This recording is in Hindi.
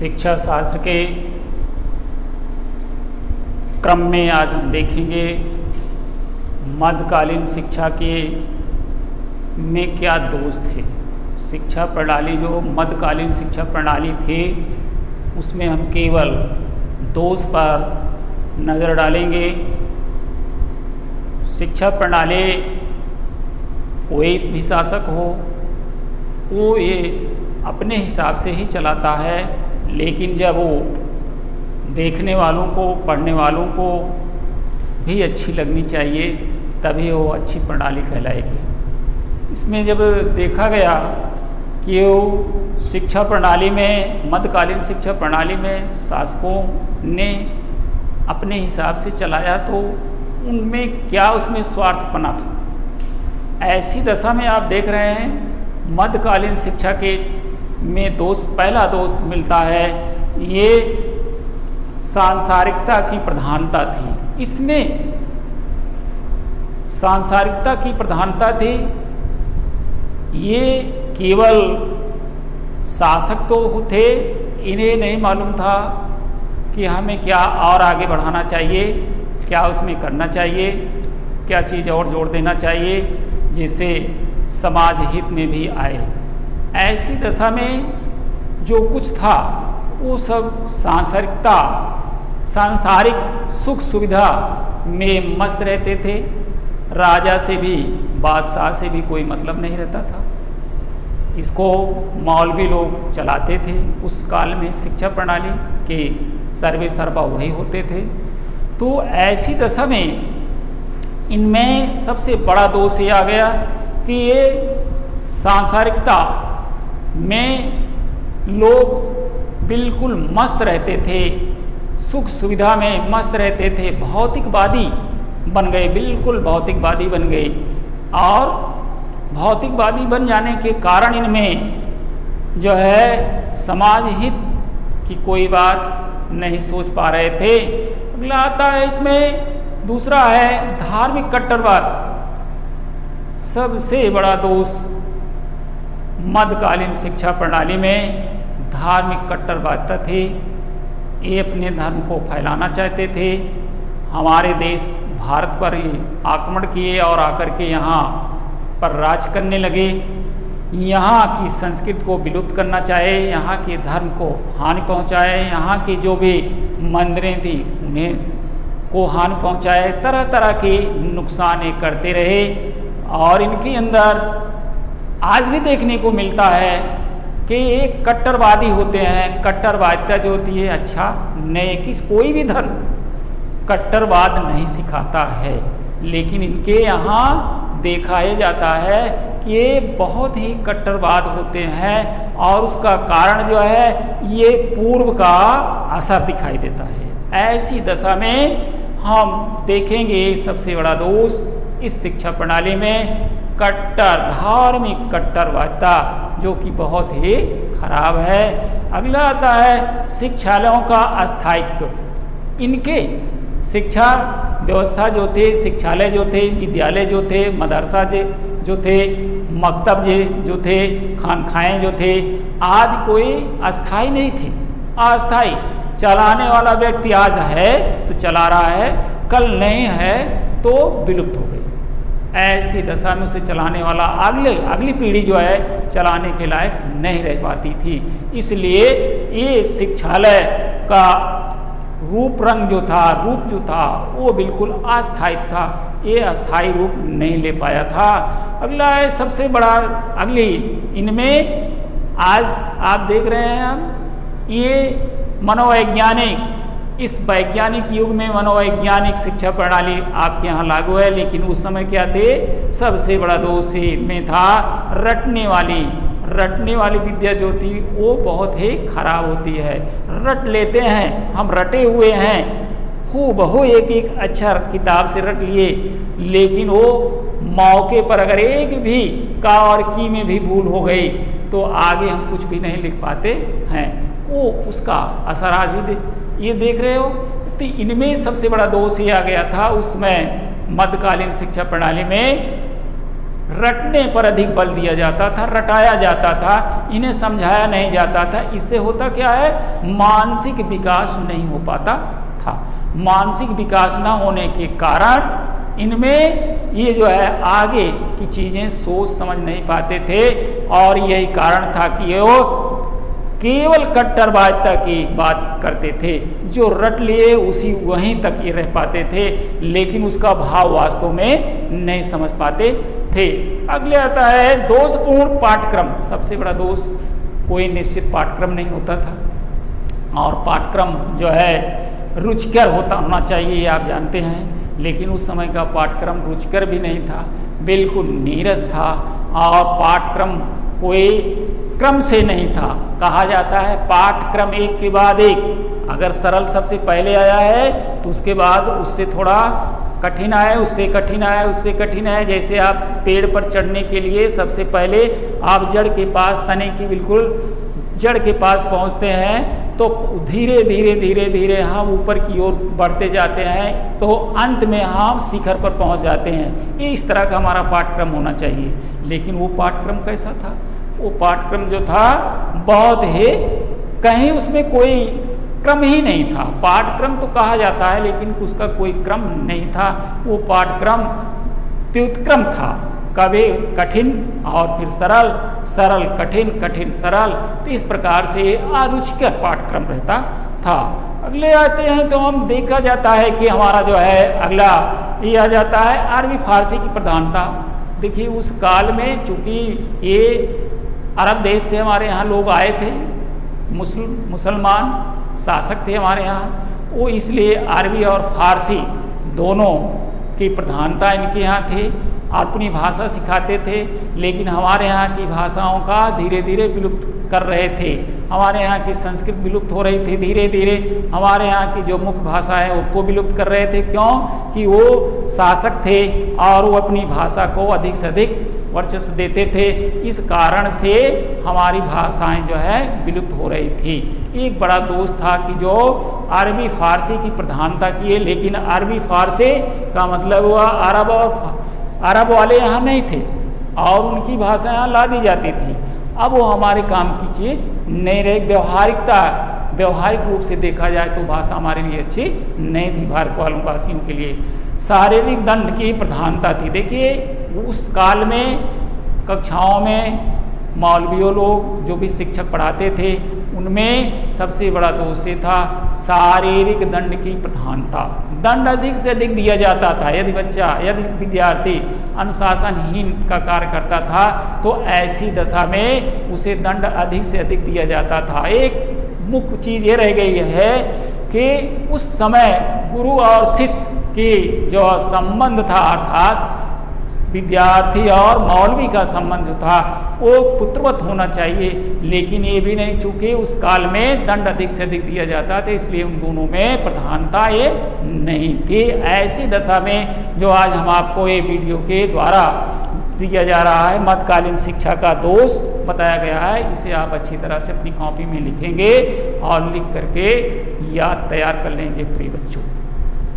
शिक्षा शास्त्र के क्रम में आज हम देखेंगे मध्यकालीन शिक्षा के में क्या दोष थे। शिक्षा प्रणाली जो मध्यकालीन शिक्षा प्रणाली थे उसमें हम केवल दोष पर नज़र डालेंगे। शिक्षा प्रणाली कोई भी शासक हो वो ये अपने हिसाब से ही चलाता है, लेकिन जब वो देखने वालों को, पढ़ने वालों को भी अच्छी लगनी चाहिए तभी वो अच्छी प्रणाली कहलाएगी। इसमें जब देखा गया कि वो शिक्षा प्रणाली में, मध्यकालीन शिक्षा प्रणाली में शासकों ने अपने हिसाब से चलाया तो उनमें क्या उसमें स्वार्थपना था। ऐसी दशा में आप देख रहे हैं मध्यकालीन शिक्षा के में दोष, पहला दोष मिलता है ये सांसारिकता की प्रधानता थी। इसमें सांसारिकता की प्रधानता थी। ये केवल शासक तो थे, इन्हें नहीं मालूम था कि हमें क्या और आगे बढ़ाना चाहिए, क्या उसमें करना चाहिए, क्या चीज़ और जोड़ देना चाहिए जिससे समाज हित में भी आए। ऐसी दशा में जो कुछ था वो सब सांसारिकता, सांसारिक सुख सुविधा में मस्त रहते थे। राजा से भी, बादशाह से भी कोई मतलब नहीं रहता था। इसको मौलवी लोग चलाते थे। उस काल में शिक्षा प्रणाली के सर्वे सर्वा वही होते थे। तो ऐसी दशा में इनमें सबसे बड़ा दोष ये आ गया कि ये सांसारिकता में लोग बिल्कुल मस्त रहते थे, सुख सुविधा में मस्त रहते थे, भौतिकवादी बन गए, बिल्कुल भौतिकवादी बन गए। और भौतिकवादी बन जाने के कारण इनमें जो है समाज हित की कोई बात नहीं सोच पा रहे थे। अगला आता है इसमें दूसरा है धार्मिक कट्टरवाद। सबसे बड़ा दोष मध्यकालीन शिक्षा प्रणाली में धार्मिक कट्टरवादिता थी। ये अपने धर्म को फैलाना चाहते थे। हमारे देश भारत पर आक्रमण किए और आकर के यहाँ पर राज करने लगे। यहाँ की संस्कृति को विलुप्त करना चाहे, यहाँ के धर्म को हानि पहुँचाए, यहाँ की जो भी मंदिरें थी उन्हें को हानि पहुँचाए, तरह तरह के नुकसान ये करते रहे। और इनके अंदर आज भी देखने को मिलता है कि एक कट्टरवादी होते हैं। कट्टरवादिता जो होती है अच्छा नहीं, कि कोई भी धर्म कट्टरवाद नहीं सिखाता है, लेकिन इनके यहाँ देखा ही जाता है कि ये बहुत ही कट्टरवाद होते हैं और उसका कारण जो है ये पूर्व का असर दिखाई देता है। ऐसी दशा में हम देखेंगे सबसे बड़ा दोष इस शिक्षा प्रणाली में कट्टर, धार्मिक कट्टरवादिता, जो कि बहुत ही खराब है। अगला आता है शिक्षालयों का अस्थायित्व। इनके शिक्षा व्यवस्था जो थे, शिक्षालय जो थे, विद्यालय जो थे, मदरसा जो थे, मकतब जो थे, खानखाएँ जो थे, आदि कोई अस्थाई नहीं थी। अस्थाई चलाने वाला व्यक्ति आज है तो चला रहा है, कल नहीं है तो विलुप्त हो गई। ऐसी दशा में उसे चलाने वाला अगली पीढ़ी जो है चलाने के लायक नहीं रह पाती थी। इसलिए ये शिक्षालय का रूप जो था वो बिल्कुल अस्थायी था। ये अस्थायी रूप नहीं ले पाया था। अगला है सबसे बड़ा, अगली इनमें आज आप देख रहे हैं हम ये मनोवैज्ञानिक, इस वैज्ञानिक युग में मनोवैज्ञानिक शिक्षा प्रणाली आपके यहाँ लागू है, लेकिन उस समय क्या थे, सबसे बड़ा दोष में था रटने वाली विद्या जो थी वो बहुत ही खराब होती है। रट लेते हैं, हम रटे हुए हैं, हूबहू एक अक्षर किताब से रट लिए, लेकिन वो मौके पर अगर एक भी का और की में भी भूल हो गई तो आगे हम कुछ भी नहीं लिख पाते हैं। वो उसका असर आज भी ये देख रहे हो। तो इनमें सबसे बड़ा दोष ये आ गया था उसमें मध्यकालीन शिक्षा प्रणाली में रटने पर अधिक बल दिया जाता था, रटाया जाता था, इन्हें समझाया नहीं जाता था। इससे होता क्या है, मानसिक विकास नहीं हो पाता था। मानसिक विकास न होने के कारण इनमें ये जो है आगे की चीज़ें सोच समझ नहीं पाते थे, और यही कारण था कि वो केवल कट्टरवादिता की बात करते थे। जो रट लिए उसी वहीं तक ये रह पाते थे, लेकिन उसका भाव वास्तव में नहीं समझ पाते थे। अगले आता है दोषपूर्ण पाठ्यक्रम। सबसे बड़ा दोष, कोई निश्चित पाठ्यक्रम नहीं होता था, और पाठ्यक्रम जो है रुचिकर होना चाहिए, आप जानते हैं, लेकिन उस समय का पाठ्यक्रम रुचिकर भी नहीं था, बिल्कुल नीरस था, और पाठ्यक्रम कोई क्रम से नहीं था। कहा जाता है पाठ्यक्रम एक के बाद एक, अगर सरल सबसे पहले आया है तो उसके बाद उससे थोड़ा कठिन आए, उससे कठिन आए, उससे कठिन आए। जैसे आप पेड़ पर चढ़ने के लिए सबसे पहले आप जड़ के पास, तने की बिल्कुल जड़ के पास पहुंचते हैं, तो धीरे धीरे धीरे धीरे हम ऊपर की ओर बढ़ते जाते हैं, तो अंत में हम शिखर पर पहुंच जाते हैं। ये इस तरह का हमारा पाठ्यक्रम होना चाहिए। लेकिन वो पाठ्यक्रम कैसा था? वो पाठ्यक्रम जो था बहुत ही, कहीं उसमें कोई क्रम ही नहीं था। पाठ्यक्रम तो कहा जाता है, लेकिन उसका कोई क्रम नहीं था। वो पाठ्यक्रम व्युत्क्रम था, कभी कठिन और फिर सरल, सरल कठिन, कठिन सरल, तो इस प्रकार से अरुचिकर पाठ्यक्रम रहता था। अगले आते हैं तो हम देखा जाता है कि हमारा जो है अगला ये आ जाता है अरबी फारसी की प्रधानता। देखिए उस काल में चूँकि ये अरब देश से हमारे यहाँ लोग आए थे, मुसलमान शासक थे हमारे यहाँ, वो इसलिए अरबी और फारसी दोनों की प्रधानता इनके यहाँ थे, अपनी भाषा सिखाते थे। लेकिन हमारे यहाँ की भाषाओं का धीरे धीरे विलुप्त कर रहे थे। हमारे यहाँ की संस्कृत विलुप्त हो रही थी धीरे धीरे। हमारे यहाँ की जो मुख्य भाषा है उसको विलुप्त कर रहे थे। क्यों? कि वो शासक थे और वो अपनी भाषा को अधिक से अधिक वर्चस्व देते थे। इस कारण से हमारी भाषाएं जो है विलुप्त हो रही थी। एक बड़ा दोष था कि जो अरबी फारसी की प्रधानता की है, लेकिन अरबी फारसी का मतलब हुआ अरब, और अरब वाले यहाँ नहीं थे और उनकी भाषा यहाँ ला दी जाती थी। अब वो हमारे काम की चीज़ नहीं रही। व्यवहारिकता, व्यवहारिक रूप से देखा जाए तो भाषा हमारे लिए अच्छी नहीं थी, भारत वासियों के लिए। शारीरिक दंड की प्रधानता थी। देखिए उस काल में कक्षाओं में मौलवियों लोग जो भी शिक्षक पढ़ाते थे, उनमें सबसे बड़ा दोष था शारीरिक दंड की प्रधानता। दंड अधिक से अधिक दिया जाता था। यदि विद्यार्थी अनुशासनहीन का कार्य करता था तो ऐसी दशा में उसे दंड अधिक से अधिक दिया जाता था। एक मुख्य चीज़ ये रह गई है कि उस समय गुरु और शिष्य की जो संबंध था, अर्थात विद्यार्थी और मौलवी का संबंध जो था वो पुत्रवत होना चाहिए। लेकिन ये भी नहीं, चूँकि उस काल में दंड अधिक से अधिक दिया जाता था, इसलिए उन दोनों में प्रधानता ये नहीं थी। ऐसी दशा में जो आज हम आपको ये वीडियो के द्वारा दिया जा रहा है मध्यकालीन शिक्षा का दोष बताया गया है, इसे आप अच्छी तरह से अपनी कॉपी में लिखेंगे और लिख करके याद तैयार कर लेंगे प्रिय बच्चों।